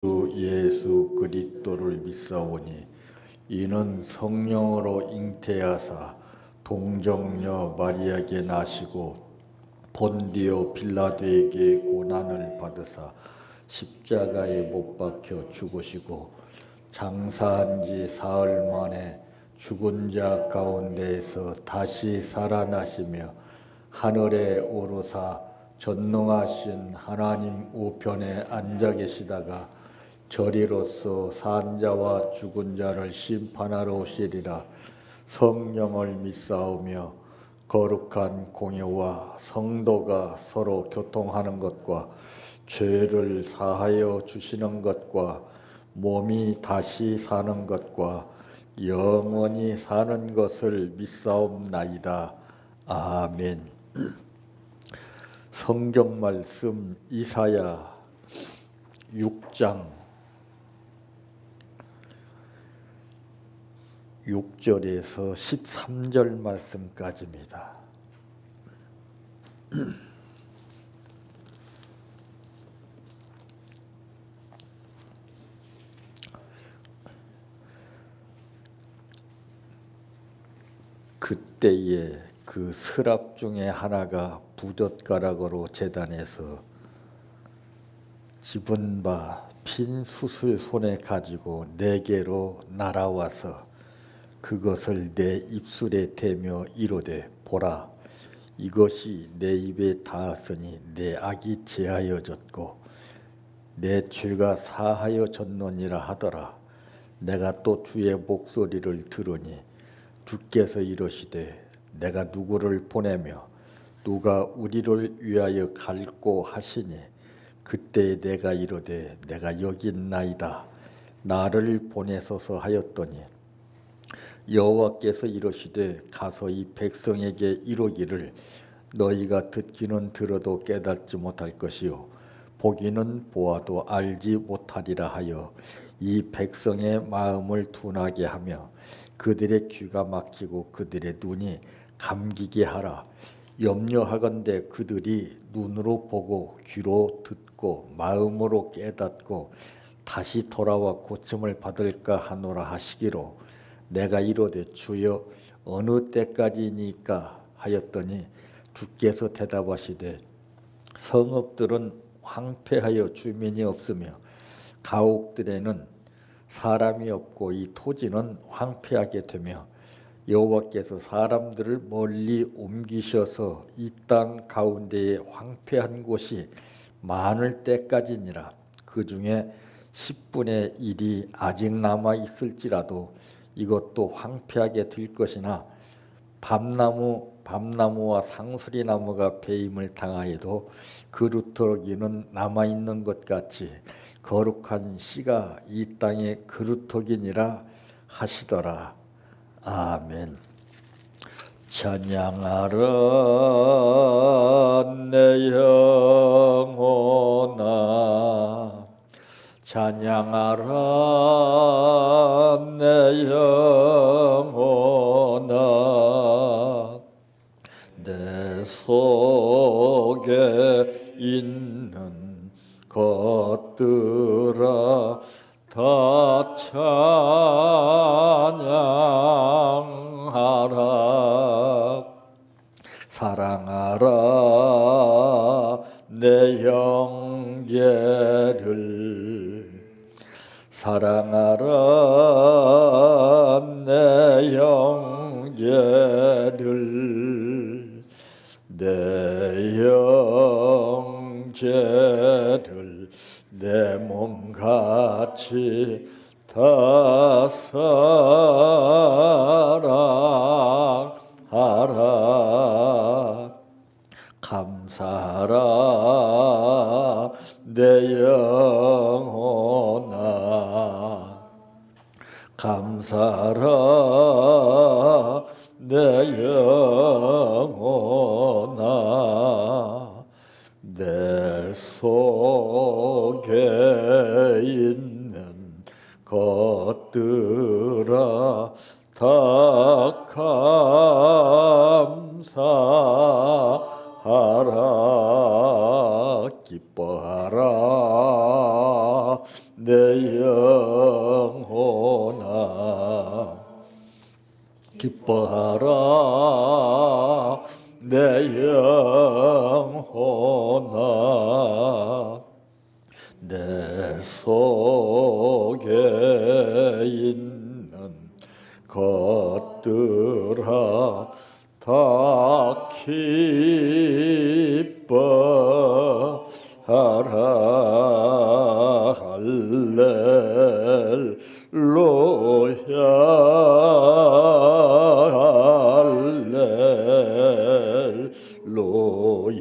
주 예수 그리스도를 믿사오니 이는 성령으로 잉태하사 동정녀 마리아에게 나시고 본디오 빌라도에게 고난을 받으사 십자가에 못 박혀 죽으시고 장사한 지 사흘 만에 죽은 자 가운데에서 다시 살아나시며 하늘에 오르사 전능하신 하나님 우편에 앉아 계시다가 저리로서 산 자와 죽은 자를 심판하러 오시리라. 성령을 믿사오며 거룩한 공예와 성도가 서로 교통하는 것과 죄를 사하여 주시는 것과 몸이 다시 사는 것과 영원히 사는 것을 믿사옵나이다. 아멘. 성경 말씀 이사야 6장 6절에서 13절 말씀까지입니다. 그때에 그 서랍 중에 하나가 부둣가락으로 재단해서 집은 바 핀 숯을 손에 가지고 내게로 날아와서 그것을 내 입술에 대며 이르되 보라, 이것이 내 입에 닿았으니 내 악이 제하여졌고 내 죄가 사하여졌느니라 하더라. 내가 또 주의 목소리를 들으니 주께서 이르시되 내가 누구를 보내며 누가 우리를 위하여 갈고 하시니 그때 내가 이르되 내가 여기 있나이다. 나를 보내소서 하였더니 여호와께서 이르시되 가서 이 백성에게 이르기를 너희가 듣기는 들어도 깨닫지 못할 것이요 보기는 보아도 알지 못하리라 하여 이 백성의 마음을 둔하게 하며 그들의 귀가 막히고 그들의 눈이 감기게 하라. 염려하건대 그들이 눈으로 보고 귀로 듣고 마음으로 깨닫고 다시 돌아와 고침을 받을까 하노라 하시기로 내가 이르되 주여 어느 때까지니까 하였더니 주께서 대답하시되 성읍들은 황폐하여 주민이 없으며 가옥들에는 사람이 없고 이 토지는 황폐하게 되며 여호와께서 사람들을 멀리 옮기셔서 이 땅 가운데에 황폐한 곳이 많을 때까지니라. 그 중에 10분의 1이 아직 남아 있을지라도 이것도 황폐하게 될 것이나 밤나무와 상수리나무가 배임을 당하여도 그루터기는 남아있는 것 같이 거룩한 씨가 이 땅에 그루터기니라 하시더라. 아멘. 찬양하라 내 영혼아, 찬양하라 내 영혼아, 내 속에 있는 것들아 다 찬양하라. 사랑하라 내 형제를, 사랑하라 내 형제를, 내 형제를 내 몸같이 다 사랑하라. 감사하라 내 영혼아, 감사하라 내 영혼아, 내 속에 있는 것들아 다 감사하라. 기뻐하라 내 영혼아 기뻐하라 내 영혼아 내 속에 있는 것들아 다 기뻐하라 할렐루야 할렐루야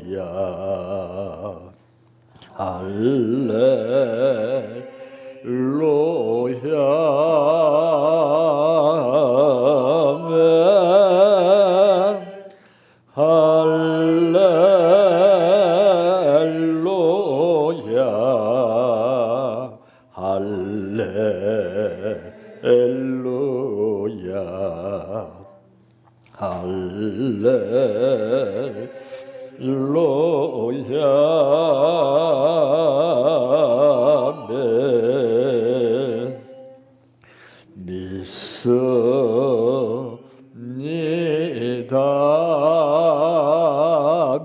할렐루야 할렐루야 할렐루야 할렐루야 아멘 믿습니다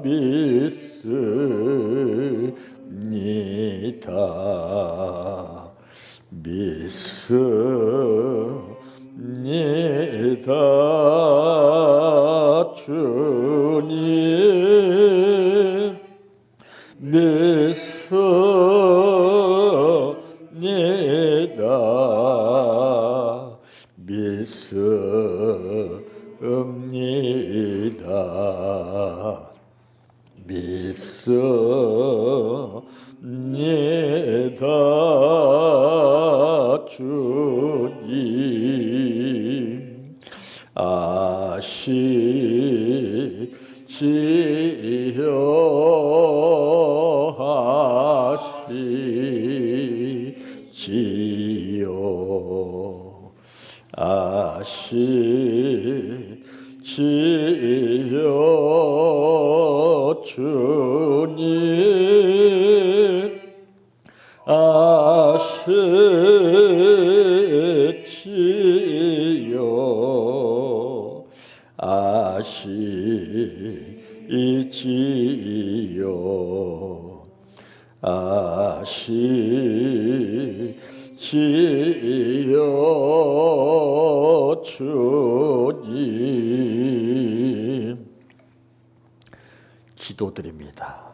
믿습니다 믿습니다 주님 믿습니다 믿습니다 믿습니다 주님 아시지요 주님 아시지요 아시지요 아시지요 주님 기도드립니다.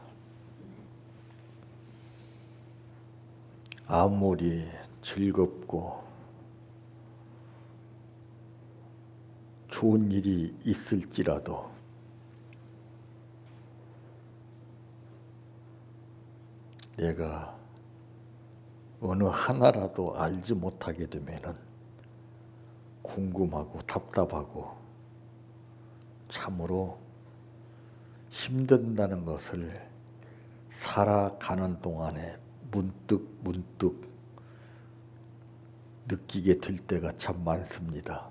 아무리 즐겁고 좋은 일이 있을지라도 내가 어느 하나라도 알지 못하게 되면은 궁금하고 답답하고 참으로 힘든다는 것을 살아가는 동안에 문득 느끼게 될 때가 참 많습니다.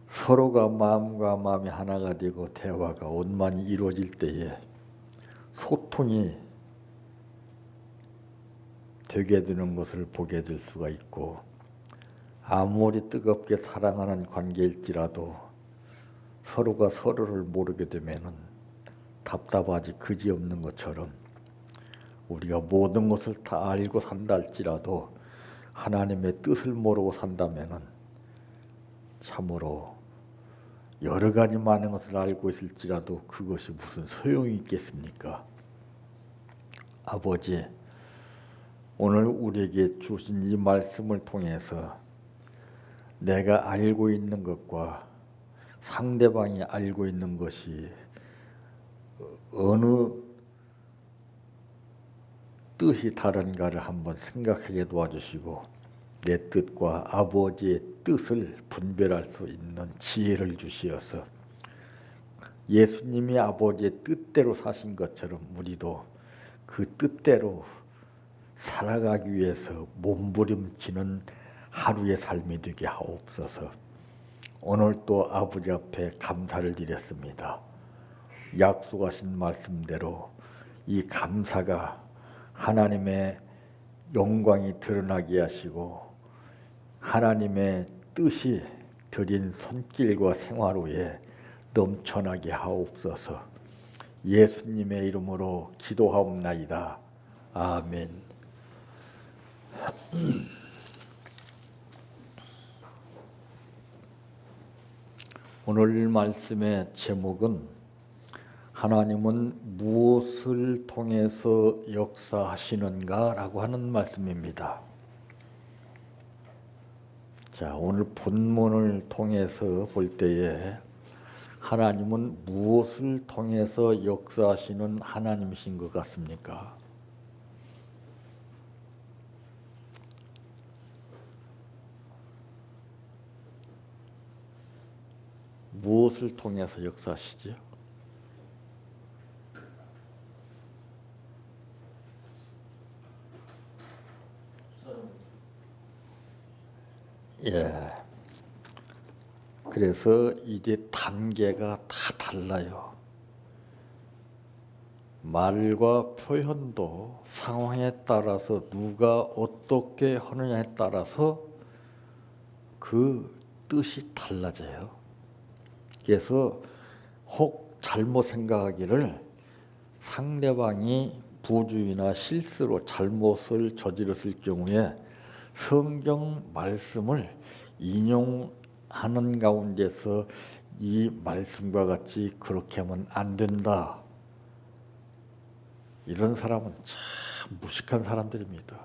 서로가 마음과 마음이 하나가 되고 대화가 원만히 이루어질 때에 소통이 되게 되는 것을 보게 될 수가 있고 아무리 뜨겁게 사랑하는 관계일지라도 서로가 서로를 모르게 되면은 답답하지 그지없는 것처럼 우리가 모든 것을 다 알고 산다 할지라도 하나님의 뜻을 모르고 산다면은 참으로 여러 가지 많은 것을 알고 있을지라도 그것이 무슨 소용이 있겠습니까? 아버지, 오늘 우리에게 주신 이 말씀을 통해서 내가 알고 있는 것과 상대방이 알고 있는 것이 어느 뜻이 다른가를 한번 생각하게 도와주시고 내 뜻과 아버지의 뜻을 분별할 수 있는 지혜를 주시어서 예수님이 아버지의 뜻대로 사신 것처럼 우리도 그 뜻대로 살아가기 위해서 몸부림치는 하루의 삶이 되게 하옵소서. 오늘 또 아버지 앞에 감사를 드렸습니다. 약속하신 말씀대로 이 감사가 하나님의 영광이 드러나게 하시고 하나님의 뜻이 드린 손길과 생활 후에 넘쳐나게 하옵소서. 예수님의 이름으로 기도하옵나이다. 아멘. 오늘 말씀의 제목은 하나님은 무엇을 통해서 역사하시는가 라고 하는 말씀입니다. 자, 오늘 본문을 통해서 볼 때에 하나님은 무엇을 통해서 역사하시는 하나님이신 것 같습니까? 무엇을 통해서 역사하시죠? 예. 그래서 이제 단계가 다 달라요. 말과 표현도 상황에 따라서 누가 어떻게 하느냐에 따라서 그 뜻이 달라져요. 그래서 혹 잘못 생각하기를 상대방이 부주의나 실수로 잘못을 저질렀을 경우에 성경 말씀을 인용하는 가운데서 이 말씀과 같이 그렇게 하면 안 된다. 이런 사람은 참 무식한 사람들입니다.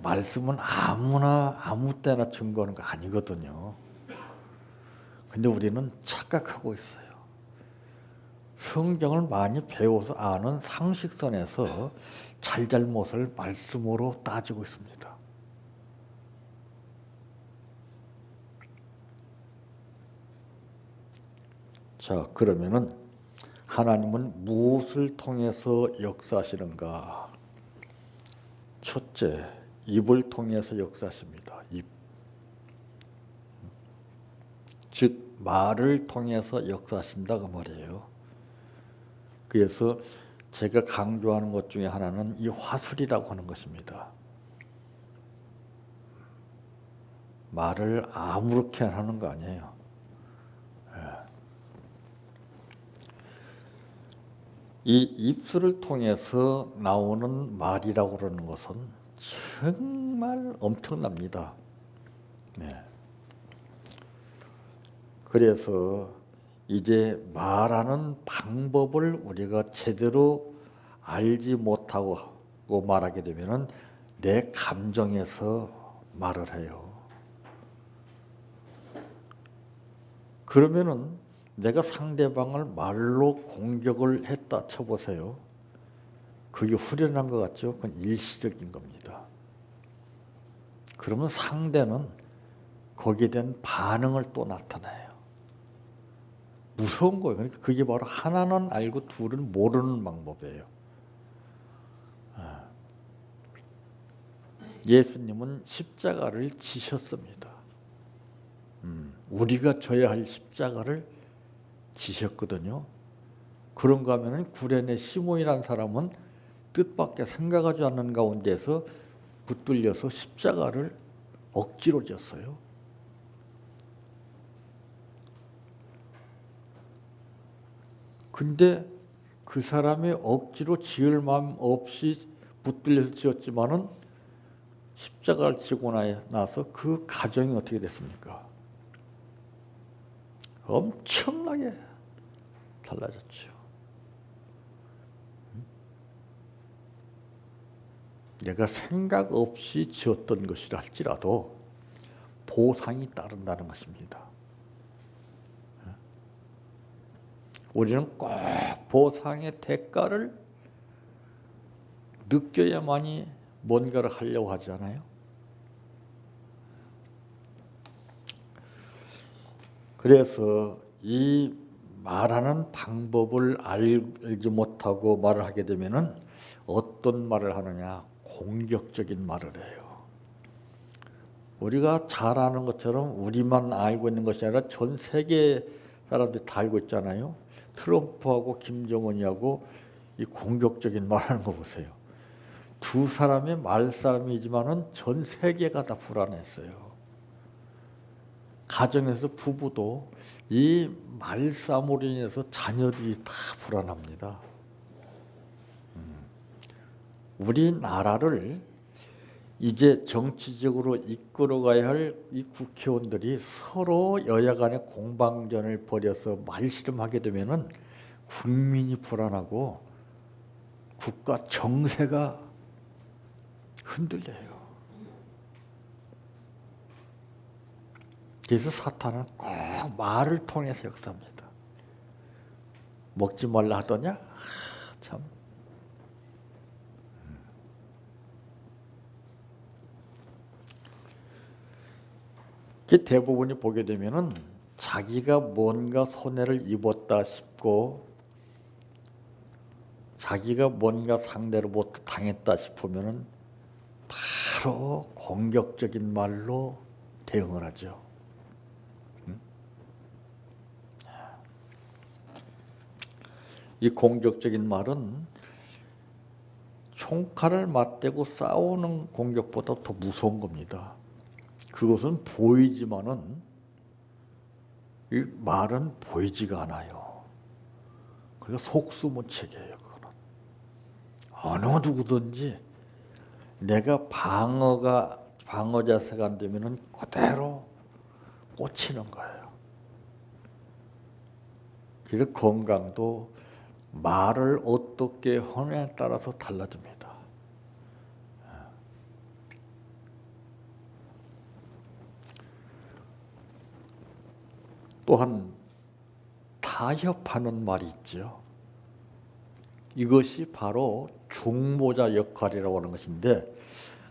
말씀은 아무나 아무 때나 증거하는 거 아니거든요. 근데 우리는 착각하고 있어요. 성경을 많이 배워서 아는 상식선에서 잘잘못을 말씀으로 따지고 있습니다. 자, 그러면은 하나님은 무엇을 통해서 역사하시는가? 첫째, 입을 통해서 역사하십니다. 입. 즉 말을 통해서 역사하신다고 말이에요. 그래서 제가 강조하는 것 중에 하나는 이 화술이라고 하는 것입니다. 말을 아무렇게 하는 거 아니에요. 이 입술을 통해서 나오는 말이라고 그러는 것은 정말 엄청납니다. 네. 그래서 이제 말하는 방법을 우리가 제대로 알지 못하고 말하게 되면은 내 감정에서 말을 해요. 그러면은 내가 상대방을 말로 공격을 했다 쳐보세요. 그게 후련한 것 같죠? 그건 일시적인 겁니다. 그러면 상대는 거기에 대한 반응을 또 나타내요. 무서운 거예요. 그러니까 그게 바로 하나는 알고 둘은 모르는 방법이에요. 예수님은 십자가를 지셨습니다. 우리가 져야 할 십자가를 지셨거든요. 그런가 하면 구레네 시몬이라는 사람은 뜻밖의 생각하지 않는 가운데서 붙들려서 십자가를 억지로 졌어요. 근데 그 사람이 억지로 지을 마음 없이 붙들려서 지었지만은 십자가를 지고 나서 그 가정이 어떻게 됐습니까? 엄청나게 달라졌죠. 내가 생각 없이 지었던 것이라 할지라도 보상이 따른다는 것입니다. 우리는 꼭 보상의 대가를 느껴야만이 뭔가를 하려고 하잖아요. 그래서 이 말하는 방법을 알지 못하고 말을 하게 되면은 어떤 말을 하느냐? 공격적인 말을 해요. 우리가 잘 아는 것처럼 우리만 알고 있는 것이 아니라 전 세계 사람들이 다 알고 있잖아요. 트럼프하고 김정은이하고 이 공격적인 말하는 거 보세요. 두 사람이 말싸움이지만은 전 세계가 다 불안했어요. 가정에서 부부도 이 말싸움으로 인해서 자녀들이 다 불안합니다. 우리나라를 이제 정치적으로 이끌어가야 할 이 국회의원들이 서로 여야 간에 공방전을 벌여서 말씨름하게 되면은 국민이 불안하고 국가 정세가 흔들려요. 그래서 사탄은 꼭 말을 통해서 역사합니다. 먹지 말라 하더냐? 참. 대부분이 보게 되면은 자기가 뭔가 손해를 입었다 싶고 자기가 뭔가 상대로부터 당했다 싶으면은 바로 공격적인 말로 대응을 하죠. 이 공격적인 말은 총칼을 맞대고 싸우는 공격보다 더 무서운 겁니다. 그것은 보이지만은 이 말은 보이지가 않아요. 그러니까 속수무책이에요. 그거는 어느 누구든지 내가 방어 자세가 안 되면은 그대로 꽂히는 거예요. 그래서 건강도 말을 어떻게 하느냐에 따라서 달라집니다. 또한 타협하는 말이 있죠. 이것이 바로 중보자 역할이라고 하는 것인데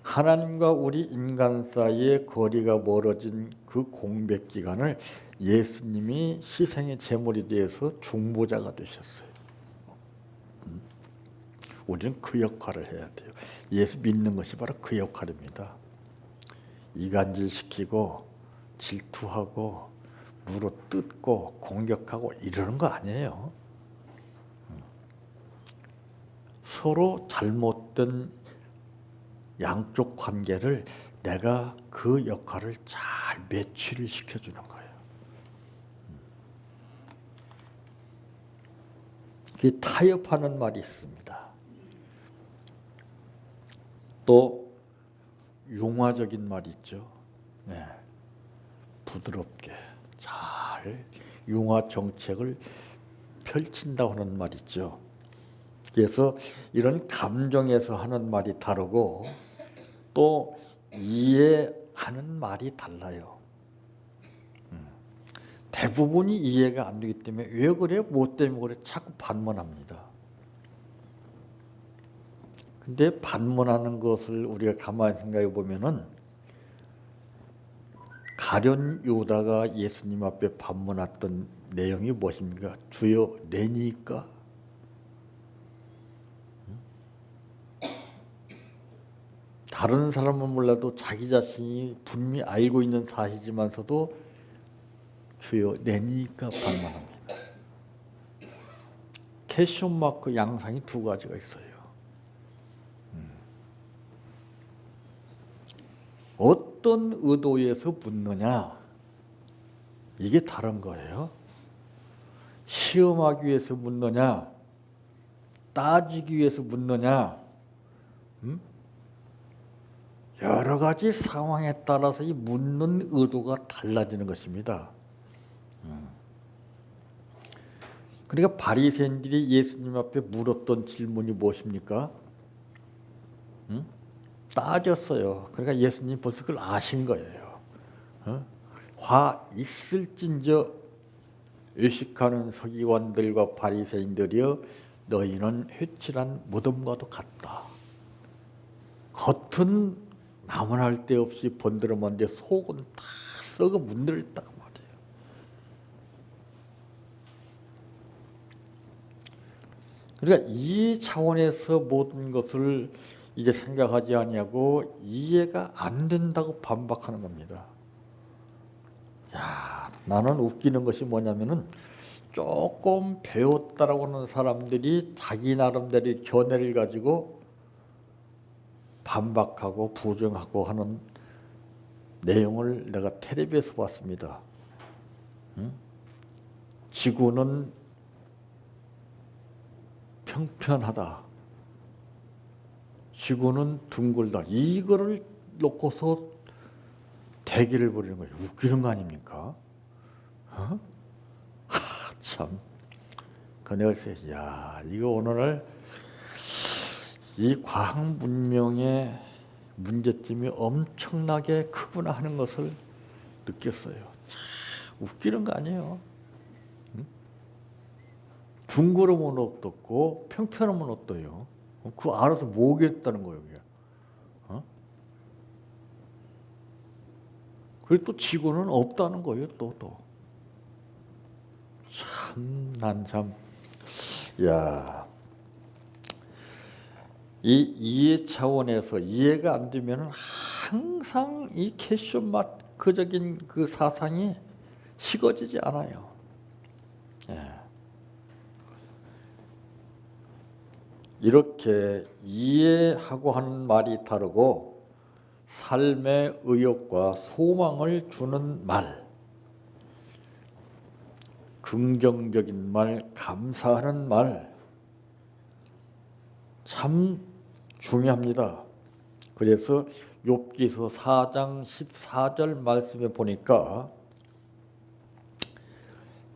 하나님과 우리 인간 사이에 거리가 멀어진 그 공백 기간을 예수님이 희생의 제물이 되어서 중보자가 되셨어요. 우리는 그 역할을 해야 돼요. 예수 믿는 것이 바로 그 역할입니다. 이간질시키고 질투하고 물어뜯고 공격하고 이러는 거 아니에요. 서로 잘못된 양쪽 관계를 내가 그 역할을 잘 매치를 시켜주는 거예요. 이 타협하는 말이 있습니다. 또 융화적인 말이 있죠. 네. 부드럽게 잘 융화 정책을 펼친다고 하는 말이 있죠. 그래서 이런 감정에서 하는 말이 다르고 또 이해하는 말이 달라요. 대부분이 이해가 안 되기 때문에 왜 그래? 뭐 때문에 그래? 자꾸 반문합니다. 근데 반문하는 것을 우리가 가만히 생각해 보면은 가룟 유다가 예수님 앞에 반문했던 내용이 무엇입니까? 주여 내니까? 다른 사람은 몰라도 자기 자신이 분명히 알고 있는 사실이지만서도 주여 내니까 반문합니다. 캐션 마크 양상이 두 가지가 있어요. 어떤 의도에서 묻느냐 이게 다른 거예요. 시험하기 위해서 묻느냐 따지기 위해서 묻느냐 여러 가지 상황에 따라서 이 묻는 의도가 달라지는 것입니다. 그러니까 바리새인들이 예수님 앞에 물었던 질문이 무엇입니까? 따졌어요. 그러니까 예수님 벌써 그걸 아신 거예요. 화 있을진저 의식하는 서기관들과 바리새인들이여 너희는 회칠한 무덤과도 같다. 겉은 나무날 데 없이 번드러만데 속은 다 썩어 문드러졌다고 말이에요. 그러니까 이 차원에서 모든 것을 이제 생각하지 아니하고 이해가 안 된다고 반박하는 겁니다. 야, 나는 웃기는 것이 뭐냐면은 조금 배웠다라고 하는 사람들이 자기 나름대로 견해를 가지고 반박하고 부정하고 하는 내용을 내가 텔레비에서 봤습니다. 응? 지구는 평편하다. 지구는 둥글다. 이거를 놓고서 대기를 벌이는 거예요. 웃기는 거 아닙니까? 어? 참. 그 내가 그랬어요. 야, 이거 오늘날 이 과학 문명의 문제점이 엄청나게 크구나 하는 것을 느꼈어요. 참 웃기는 거 아니에요. 응? 둥그러면 어떻고 평평하면 어때요? 그 알아서 뭐겠다는 거예요. 어? 그리고 또 지구는 없다는 거예요. 또. 참, 난 참, 야, 이 이해 차원에서 이해가 안 되면 항상 이 캐쇼마크적인 그 사상이 식어지지 않아요. 예. 이렇게 이해하고 하는 말이 다르고 삶의 의욕과 소망을 주는 말, 긍정적인 말, 감사하는 말 참 중요합니다. 그래서 욥기서 4장 14절 말씀에 보니까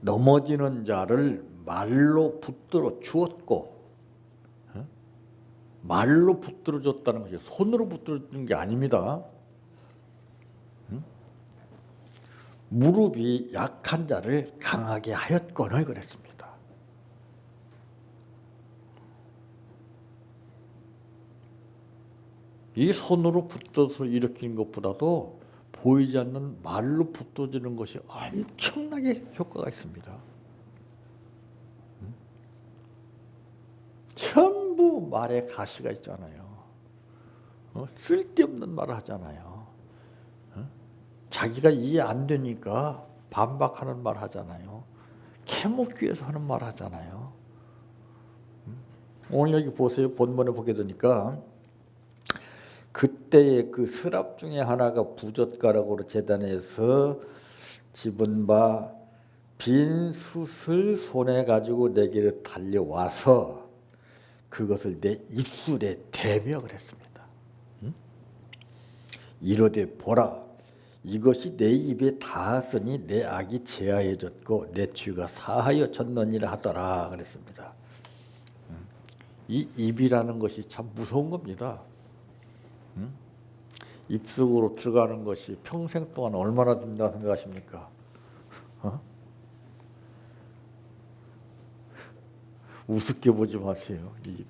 넘어지는 자를 말로 붙들어 주었고, 말로 붙들어 줬다는 것이 손으로 붙들어 주는 게 아닙니다. 무릎이 약한 자를 강하게 하였거늘 그랬습니다. 이 손으로 붙어서 일으키는 것보다도 보이지 않는 말로 붙어지는 것이 엄청나게 효과가 있습니다. 전부 말에 가시가 있잖아요. 쓸데없는 말을 하잖아요. 자기가 이해 안 되니까 반박하는 말 하잖아요. 캐묻기 위해서 하는 말 하잖아요. 오늘 여기 보세요. 본문에 보게 되니까 그때의 그 서랍 중에 하나가 부젓가락으로 제단에서 집은 바 빈 숯을 손에 가지고 내게로 달려와서 그것을 내 입술에 대며 그랬습니다. 이르되 보라, 이것이 내 입에 닿았으니 내 악이 제하여졌고 내 죄가 사하여졌느니라 하더라 그랬습니다. 이 입이라는 것이 참 무서운 겁니다. 입속으로 들어가는 것이 평생 동안 얼마나 된다고 생각하십니까? 우습게 보지 마세요. 이 입.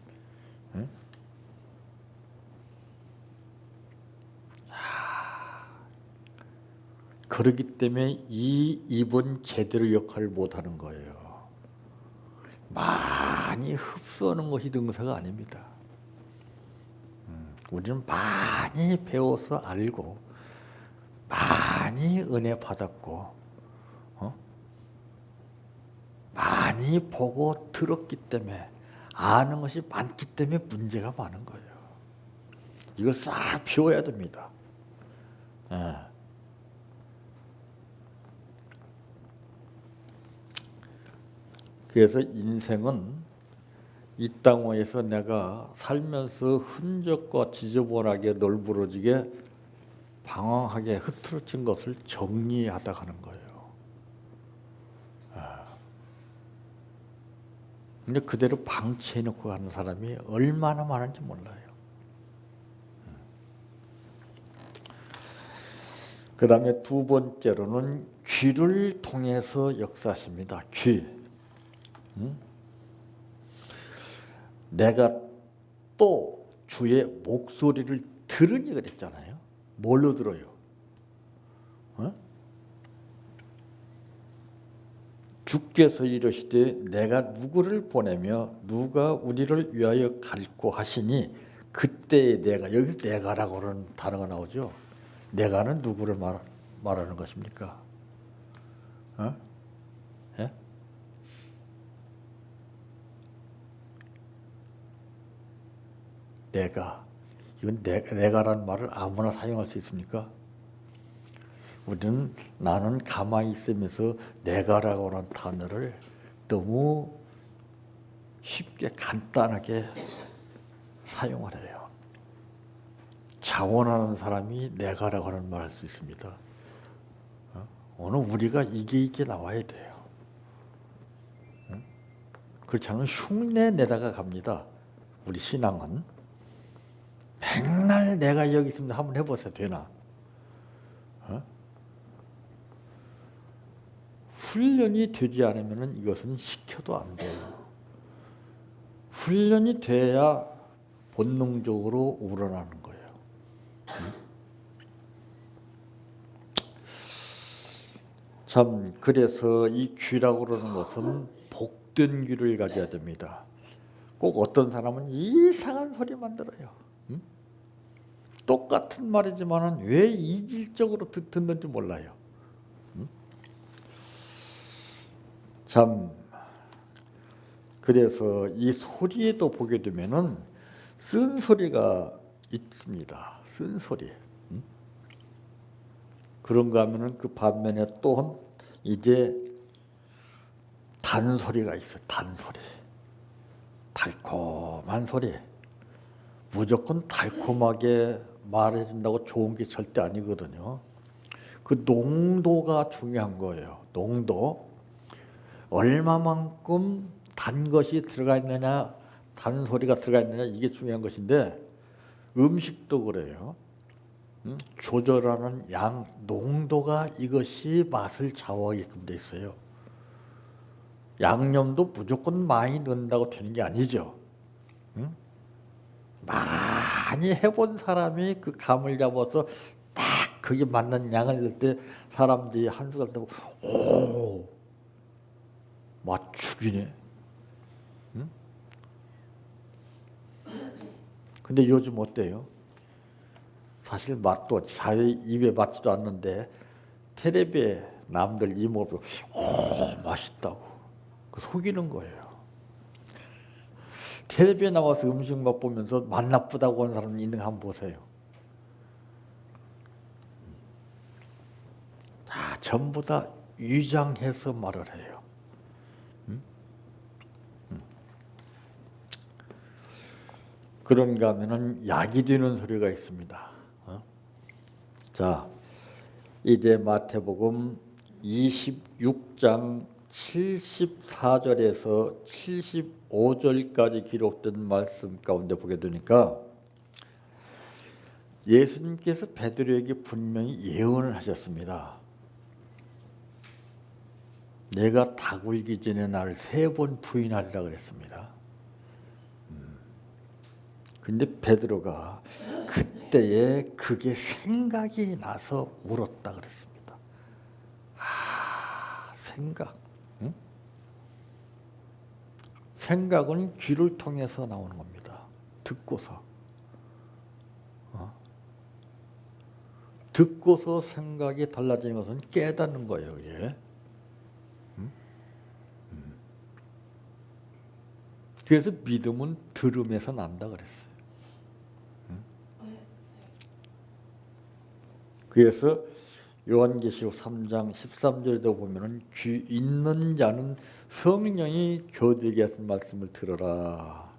그렇기 때문에 이 입은 제대로 역할을 못하는 거예요. 많이 흡수하는 것이 능사가 아닙니다. 우리는 많이 배워서 알고 많이 은혜 받았고 많이 보고 들었기 때문에 아는 것이 많기 때문에 문제가 많은 거예요. 이걸 싹 비워야 됩니다. 예. 그래서 인생은 이 땅에서 내가 살면서 흔적과 지저분하게 널브러지게 방황하게 흐트러진 것을 정리하다 가는 거예요. 근데 그대로 방치해놓고 가는 사람이 얼마나 많은지 몰라요. 그 다음에 두 번째로는 귀를 통해서 역사하십니다. 귀. 내가 또 주의 목소리를 들으니 그랬잖아요. 뭘로 들어요? 주께서 이르시되 내가 누구를 보내며 누가 우리를 위하여 갈고 하시니 그때의 내가, 여기서 내가라고 하는 단어가 나오죠. 내가는 누구를 말하는 것입니까? 예? 내가 이건 내가라는 말을 아무나 사용할 수 있습니까? 우리는 나는 가만히 있으면서 내가라고 하는 단어를 너무 쉽게 간단하게 사용을 해요. 자원하는 사람이 내가라고 하는 말 할 수 있습니다. 오늘 우리가 이게 나와야 돼요. 그렇지 않으면 흉내 내다가 갑니다. 우리 신앙은. 맨날 내가 여기 있습니다. 한번 해보세요. 되나? 훈련이 되지 않으면 이것은 시켜도 안 돼요. 훈련이 돼야 본능적으로 우러나는 거예요. 참 그래서 이 귀라고 그러는 것은 복된 귀를 가져야 됩니다. 꼭 어떤 사람은 이상한 소리만 들어요. 똑같은 말이지만 왜 이질적으로 듣는지 몰라요. 참 그래서 이 소리에도 보게 되면은 쓴소리가 있습니다. 쓴소리. 그런가 하면은 그 반면에 또 이제 단소리가 있어요. 단소리. 달콤한 소리. 무조건 달콤하게 말해준다고 좋은 게 절대 아니거든요. 그 농도가 중요한 거예요. 농도. 얼마만큼 단 것이 들어가 있느냐, 단 소리가 들어가 있느냐 이게 중요한 것인데 음식도 그래요. 조절하는 양, 농도가 이것이 맛을 좌우하게끔 돼 있어요. 양념도 무조건 많이 넣는다고 되는 게 아니죠. 많이 해본 사람이 그 감을 잡아서 딱 그게 맞는 양을 넣을 때 사람들이 한 숟갈 뜨고 오, 맛 죽이네. 근데 요즘 어때요? 사실 맛도 자기 입에 맞지도 않는데 텔레비에 남들 이모 보고 맛있다고 그 속이는 거예요. 텔레비에 나와서 음식 맛보면서 맛 나쁘다고 하는 사람 있는 거 한번 보세요. 다 전부 다 위장해서 말을 해요. 그런가 하면은 약이 되는 소리가 있습니다. 자, 이제 마태복음 26장 74절에서 75절까지 기록된 말씀 가운데 보게 되니까 예수님께서 베드로에게 분명히 예언을 하셨습니다. 내가 닭 울기 전에 나를 3번 부인하리라 그랬습니다. 근데 베드로가 그때에 그게 생각이 나서 울었다 그랬습니다. 생각. 응? 생각은 귀를 통해서 나오는 겁니다. 듣고서. 듣고서 생각이 달라지는 것은 깨닫는 거예요. 이게. 그래서 믿음은 들음에서 난다 그랬어요. 그래서 요한계시록 3장 13절에도 보면은 귀 있는 자는 성령이 교되게 하신 말씀을 들어라.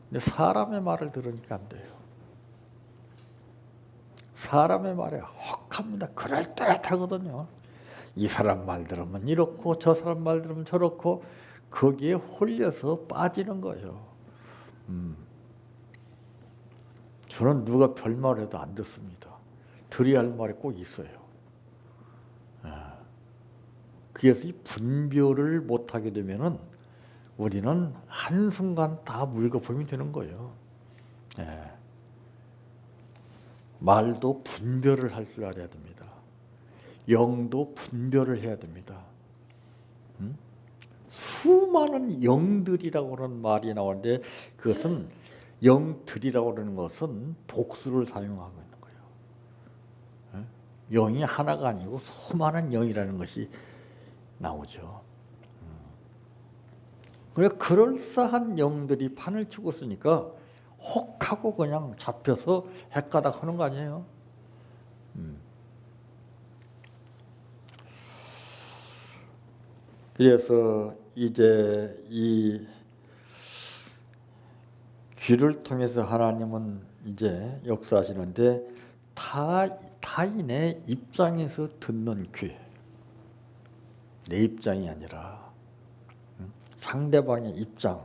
근데 사람의 말을 들으니까 안 돼요. 사람의 말에 혹합니다. 그럴듯하거든요. 이 사람 말 들으면 이렇고 저 사람 말 들으면 저렇고 거기에 홀려서 빠지는 거예요. 저는 누가 별말을 해도 안 듣습니다. 들어야 할 말이 꼭 있어요. 그래서 이 분별을 못하게 되면은 우리는 한순간 다 물거품이 되는 거예요. 말도 분별을 할 줄 알아야 됩니다. 영도 분별을 해야 됩니다. 수많은 영들이라고 하는 말이 나오는데 그것은 영들이라고 하는 것은 복수를 사용하고 있는 거예요. 영이 하나가 아니고 수많은 영이라는 것이 나오죠. 그러니까 그럴싸한 영들이 판을 치고 있으니까 혹하고 그냥 잡혀서 헷가닥 하는 거 아니에요? 그래서 이제 이 귀를 통해서 하나님은 이제 역사하시는데 타인의 입장에서 듣는 귀, 내 입장이 아니라 상대방의 입장,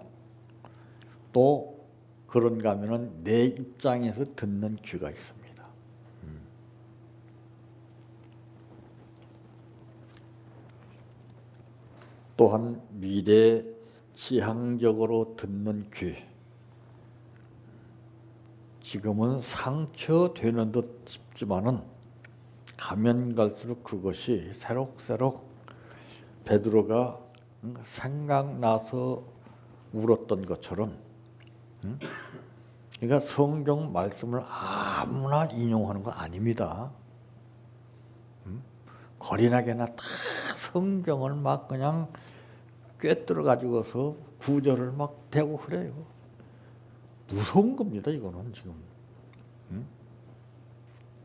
또 그런가 하면은 내 입장에서 듣는 귀가 있습니다. 또한 미래 지향적으로 듣는 귀, 지금은 상처되는 듯 싶지만은 가면 갈수록 그것이 새록새록 베드로가 생각나서 울었던 것처럼, 그러니까 성경 말씀을 아무나 인용하는 거 아닙니다. 거리나게나 다 성경을 막 그냥 꿰뚫어 가지고서 구절을 막 대고 그래요. 무서운 겁니다, 이거는 지금.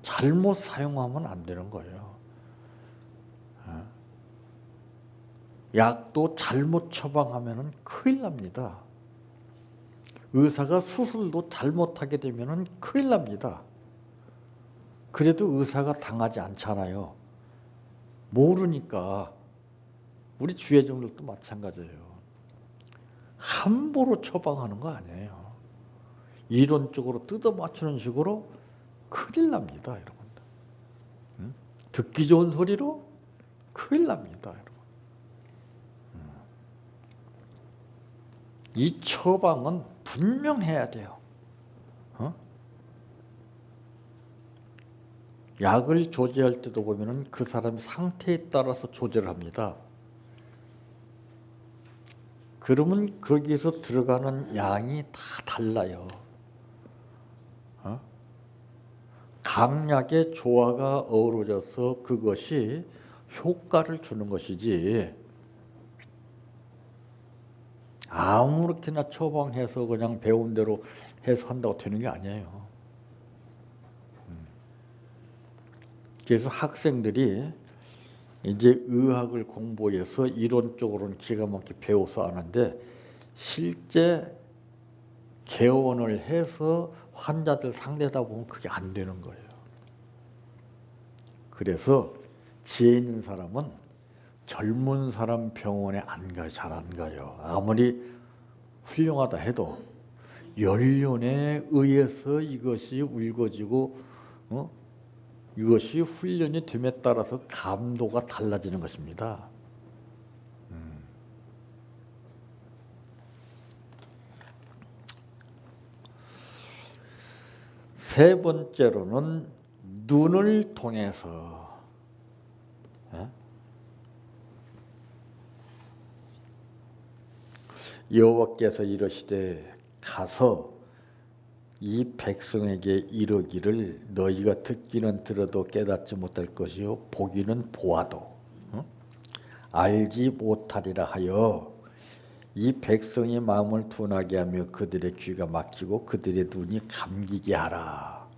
잘못 사용하면 안 되는 거예요. 약도 잘못 처방하면 큰일 납니다. 의사가 수술도 잘못하게 되면 큰일 납니다. 그래도 의사가 당하지 않잖아요. 모르니까. 우리 주의종들도 마찬가지예요. 함부로 처방하는 거 아니에요. 이론적으로 뜯어 맞추는 식으로 큰일 납니다, 여러분. 듣기 좋은 소리로 큰일 납니다, 여러분. 이 처방은 분명해야 돼요. 약을 조제할 때도 보면은 그 사람 상태에 따라서 조절을 합니다. 그러면 거기에서 들어가는 양이 다 달라요. 강약의 조화가 어우러져서 그것이 효과를 주는 것이지, 아무렇게나 처방해서 그냥 배운 대로 해서 한다고 되는 게 아니에요. 그래서 학생들이 이제 의학을 공부해서 이론적으로는 기가 막히게 배워서 아는데 실제 개원을 해서 환자들 상대하다 보면 그게 안 되는 거예요. 그래서 지혜 있는 사람은 젊은 사람 병원에 안 가요. 잘 안 가요. 아무리 훌륭하다 해도 연륜에 의해서 이것이 울거지고 이것이 훈련이 됨에 따라서 감도가 달라지는 것입니다. 세 번째로는 눈을 통해서, 여호와께서 이르시되 가서 이 백성에게 이르기를 너희가 듣기는 들어도 깨닫지 못할 것이요 보기는 보아도 알지 못하리라 하여 이 백성의 마음을 둔하게 하며 그들의 귀가 막히고 그들의 눈이 감기게 하라.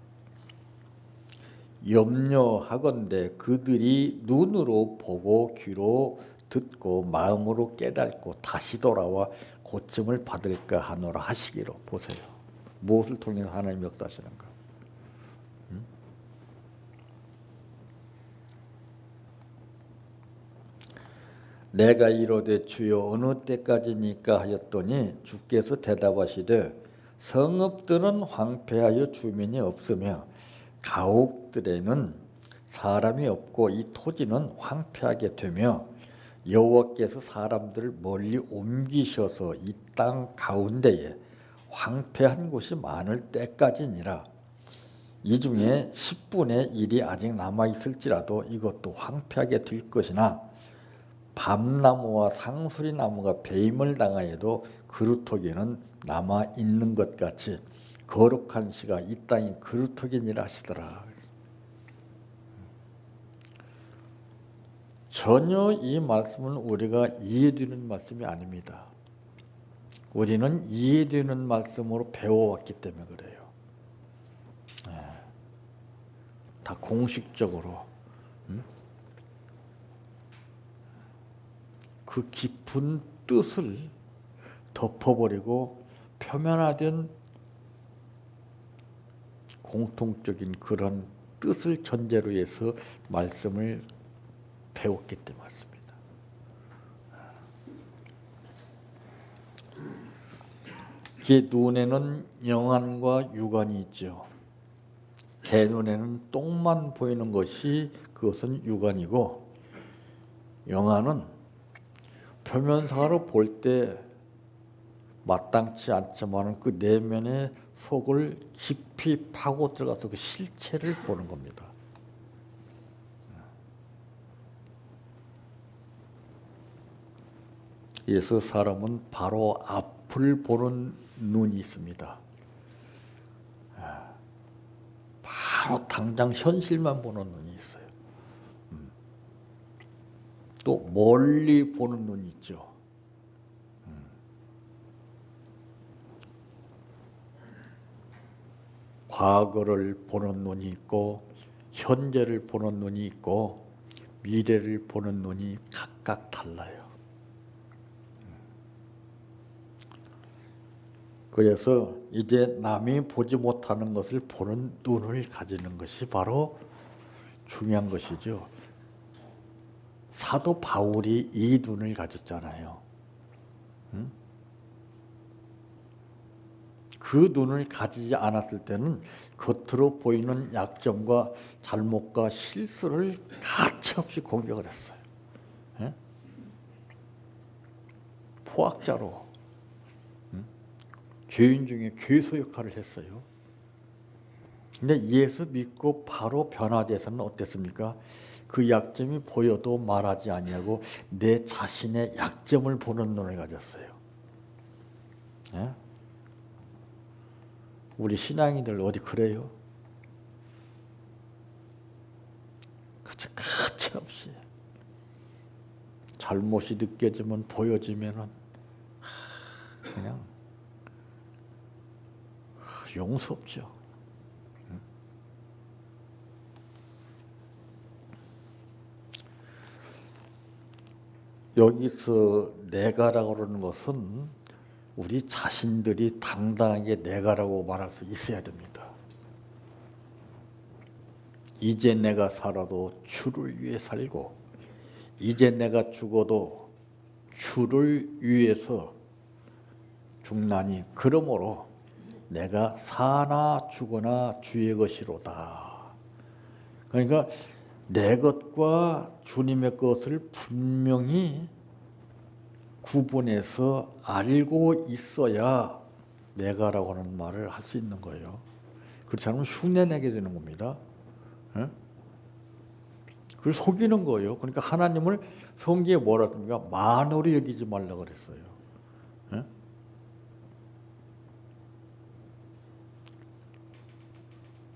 염려하건대 그들이 눈으로 보고 귀로 듣고 마음으로 깨닫고 다시 돌아와 고침을 받을까 하노라 하시기로. 보세요. 무엇을 통해서 하나님 역사하시는가? 내가 이르되 주여 어느 때까지니까 하였더니 주께서 대답하시되 성읍들은 황폐하여 주민이 없으며 가옥들에는 사람이 없고 이 토지는 황폐하게 되며 여호와께서 사람들을 멀리 옮기셔서 이 땅 가운데에 황폐한 곳이 많을 때까지니라. 이 중에 10분의 1이 아직 남아있을지라도 이것도 황폐하게 될 것이나 밤나무와 상수리나무가 배임을 당하여도 그루터기는 남아있는 것 같이 거룩한 시가 이 땅이 그루터기니라 하시더라. 전혀 이 말씀은 우리가 이해되는 말씀이 아닙니다. 우리는 이해되는 말씀으로 배워왔기 때문에 그래요. 다 공식적으로 그 깊은 뜻을 덮어버리고 표면화된 공통적인 그런 뜻을 전제로 해서 말씀을 배웠기 때문에 맞습니다. 개 눈에는 영안과 육안이 있죠. 개 눈에는 똥만 보이는 것이 그것은 육안이고, 영안은 표면상으로 볼 때 마땅치 않지만 그 내면의 속을 깊이 파고 들어가서 그 실체를 보는 겁니다. 그래서 사람은 바로 앞을 보는 눈이 있습니다. 바로 당장 현실만 보는 눈이 있어요. 또 멀리 보는 눈이 있죠. 과거를 보는 눈이 있고, 현재를 보는 눈이 있고, 미래를 보는 눈이 각각 달라요. 그래서 이제 남이 보지 못하는 것을 보는 눈을 가지는 것이 바로 중요한 것이죠. 사도 바울이 이 눈을 가졌잖아요. 그 눈을 가지지 않았을 때는 겉으로 보이는 약점과 잘못과 실수를 가차없이 공격을 했어요. 포악자로 죄인 중에 괴수 역할을 했어요. 근데 예수 믿고 바로 변화돼서는 어땠습니까? 그 약점이 보여도 말하지 아니하고 내 자신의 약점을 보는 눈을 가졌어요. 우리 신앙인들 어디 그래요? 가차없이 잘못이 느껴지면 보여지면은 그냥 용서 없죠. 여기서 내가라고 그러는 것은 우리 자신들이 당당하게 내가라고 말할 수 있어야 됩니다. 이제 내가 살아도 주를 위해 살고, 이제 내가 죽어도 주를 위해서 죽나니 그러므로 내가 사나 죽으나 주의 것이로다. 그러니까 내 것과 주님의 것을 분명히 구분해서 알고 있어야 내가라고 하는 말을 할 수 있는 거예요. 그렇지 않으면 흉내내게 되는 겁니다. 그걸 속이는 거예요. 그러니까 하나님을 성경에 뭐라 합니까? 만으로 여기지 말라고 그랬어요.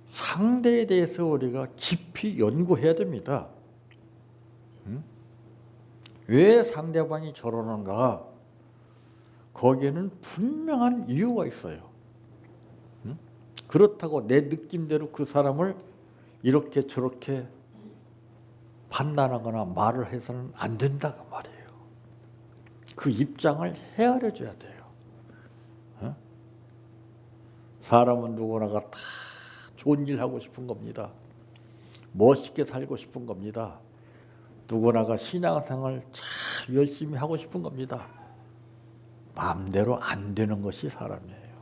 상대에 대해서 우리가 깊이 연구해야 됩니다. 왜 상대방이 저러는가? 거기에는 분명한 이유가 있어요. 그렇다고 내 느낌대로 그 사람을 이렇게 저렇게 판단하거나 말을 해서는 안 된다고 말이에요. 그 입장을 헤아려 줘야 돼요. 사람은 누구나가 다 좋은 일 하고 싶은 겁니다. 멋있게 살고 싶은 겁니다. 누구나가 신앙생활 참 열심히 하고 싶은 겁니다. 마음대로 안 되는 것이 사람이에요.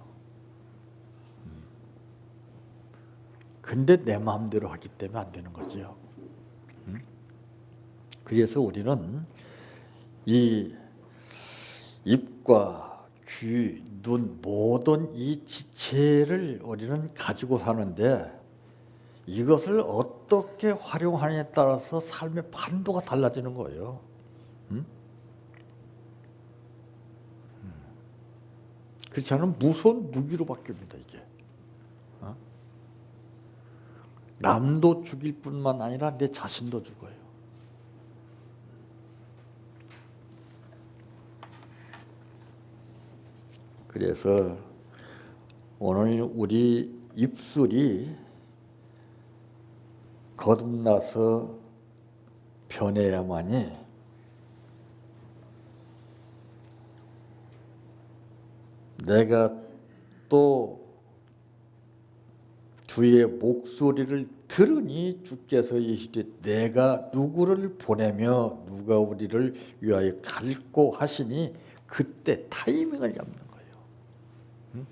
근데 내 마음대로 하기 때문에 안 되는 거죠. 그래서 우리는 이 입과 귀, 눈 모든 이 지체를 우리는 가지고 사는데 이것을 어떻게 활용하느냐에 따라서 삶의 판도가 달라지는 거예요. 그렇지 않으면 무서운 무기로 바뀝니다. 이게. 남도 죽일 뿐만 아니라 내 자신도 죽어요. 그래서 오늘 우리 입술이 거듭나서 변해야만이 내가 또 주의 목소리를 들으니 주께서 이시되 내가 누구를 보내며 누가 우리를 위하여 갈고 하시니 그때 타이밍을 잡는 거예요. 응?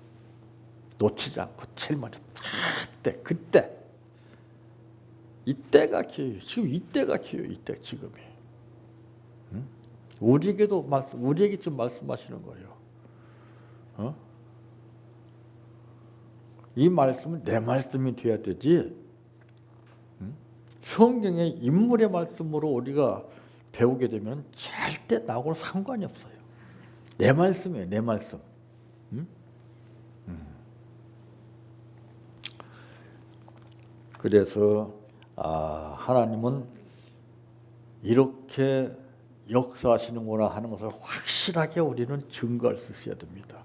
놓치지 않고 제일 먼저 그때 이때가 기회예요. 지금 이때가 기회예요. 이때 지금이. 응? 우리에게 좀 말씀하시는 거예요. 이 말씀은 내 말씀이 돼야 되지. 성경의 인물의 말씀으로 우리가 배우게 되면 절대 나하고는 상관이 없어요. 내 말씀이에요. 내 말씀. 그래서 하나님은 이렇게 역사하시는구나 하는 것을 확실하게 우리는 증거할 수 있어야 됩니다.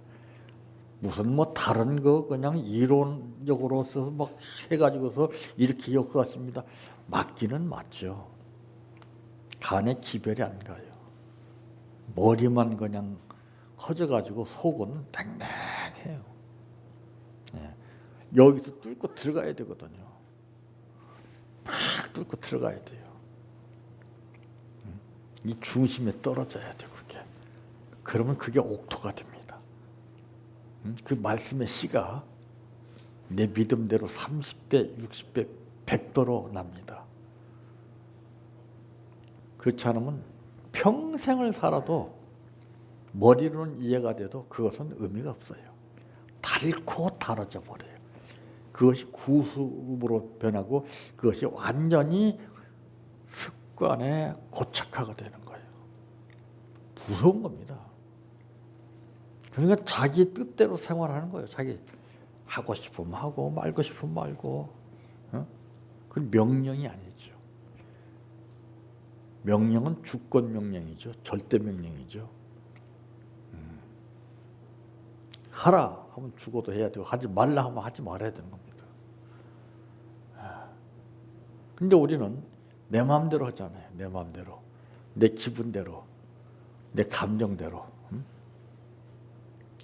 무슨 다른 거 그냥 이론적으로 써서 막 해가지고서 이렇게 역사하십니다. 맞기는 맞죠. 간에 기별이 안 가요. 머리만 그냥 커져가지고 속은 땡땡해요. 네. 여기서 뚫고 들어가야 되거든요. 팍 뚫고 들어가야 돼요. 이 중심에 떨어져야 돼요. 그게. 그러면 그게 옥토가 됩니다. 그 말씀의 씨가 내 믿음대로 30배, 60배, 100배로 납니다. 그렇지 않으면 평생을 살아도 머리로는 이해가 돼도 그것은 의미가 없어요. 닳고 닳아져 버려요. 그것이 구습으로 변하고 그것이 완전히 습관에 고착화가 되는 거예요. 무서운 겁니다. 그러니까 자기 뜻대로 생활하는 거예요. 자기 하고 싶으면 하고 말고 싶으면 말고. 그건 명령이 아니죠. 명령은 주권 명령이죠. 절대 명령이죠. 하라 하면 죽어도 해야 되고 하지 말라 하면 하지 말아야 되는 겁니다. 근데 우리는 내 마음대로 하잖아요. 내 마음대로. 내 기분대로. 내 감정대로.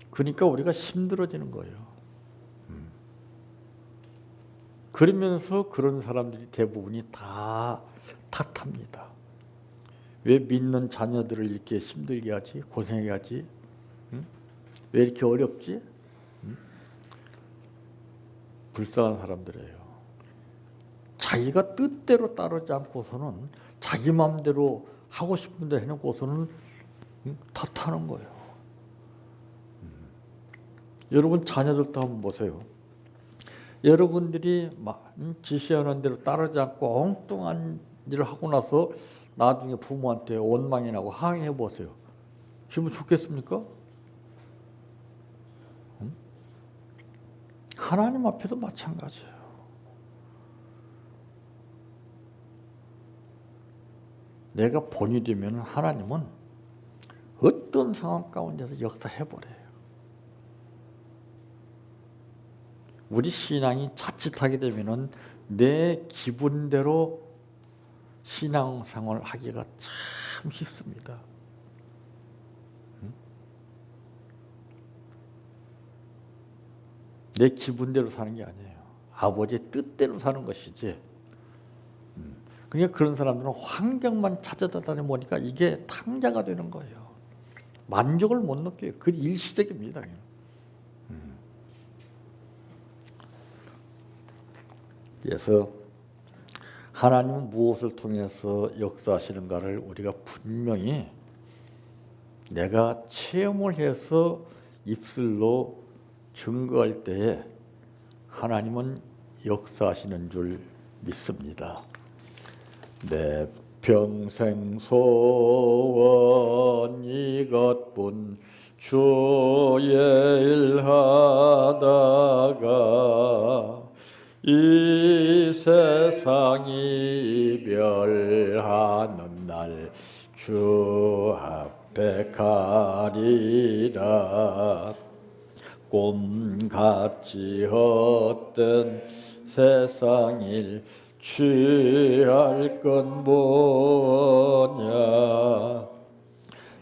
그러니까 우리가 힘들어지는 거예요. 그러면서 그런 사람들이 대부분이 다 탓합니다. 왜 믿는 자녀들을 이렇게 힘들게 하지? 고생하게 하지? 왜 이렇게 어렵지? 불쌍한 사람들이에요. 자기가 뜻대로 따르지 않고서는 자기 마음대로 하고 싶은 대로 해놓고서는 탓하는 거예요. 여러분 자녀들도 한번 보세요. 여러분들이 지시하는 대로 따르지 않고 엉뚱한 일을 하고 나서 나중에 부모한테 원망이 나고 항의해 보세요. 기분 좋겠습니까? 하나님 앞에도 마찬가지예요. 내가 본이 되면 하나님은 어떤 상황 가운데서 역사해버려요. 우리 신앙이 자칫하게 되면 내 기분대로 신앙생활을 하기가 참 쉽습니다. 내 기분대로 사는 게 아니에요. 아버지의 뜻대로 사는 것이지. 그러니까 그런 사람들은 환경만 찾아다니 보니까 이게 탕자가 되는 거예요. 만족을 못 느껴요. 그 일시적입니다. 그래서 하나님은 무엇을 통해서 역사하시는가를 우리가 분명히 내가 체험을 해서 입술로 증거할 때에 하나님은 역사하시는 줄 믿습니다. 내 평생 소원 이것뿐 주의 일하다가 이 세상이 이별하는 날 주 앞에 가리라. 꿈같이 헛된 세상일 취할 건 뭐냐.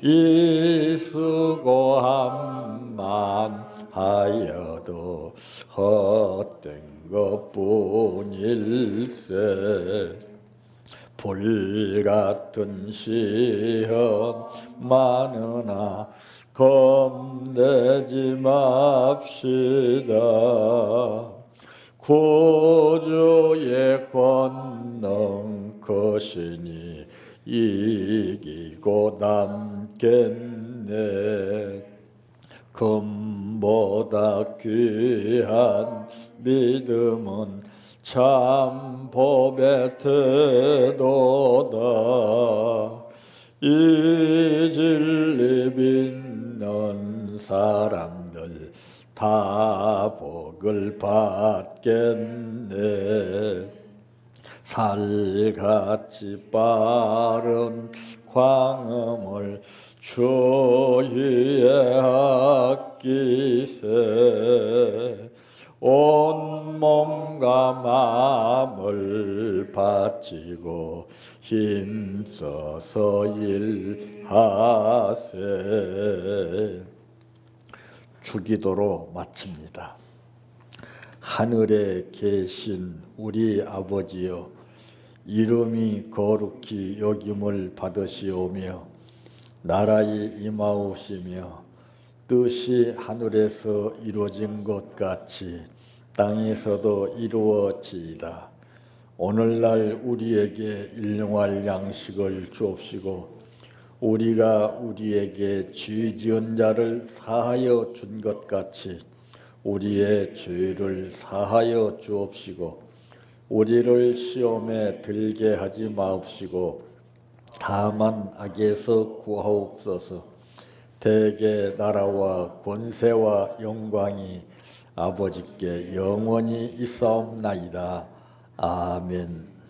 이 수고함만 하여도 헛된 것뿐일세. 불같은 시험 많으나 겁내지 맙시다. 구주의 권능 크시니 이기고 남겠네. 금보다 귀한 믿음은 참 법의 태도다. 이 진리 믿는 사람들 다 복을 받겠네. 살같이 빠른 광음을 주위에 아끼세. 온 몸과 마음을 바치고 힘써서 일하세. 주기도로 마칩니다. 하늘에 계신 우리 아버지여, 이름이 거룩히 여김을 받으시오며 나라의 임하옵시며 뜻이 하늘에서 이루어진 것 같이 땅에서도 이루어지이다. 오늘날 우리에게 일용할 양식을 주옵시고 우리가 우리에게 죄 지은 자를 사하여 준 것 같이 우리의 죄를 사하여 주옵시고 우리를 시험에 들게 하지 마옵시고 다만 악에서 구하옵소서. 대개 나라와 권세와 영광이 아버지께 영원히 있사옵나이다. 아멘.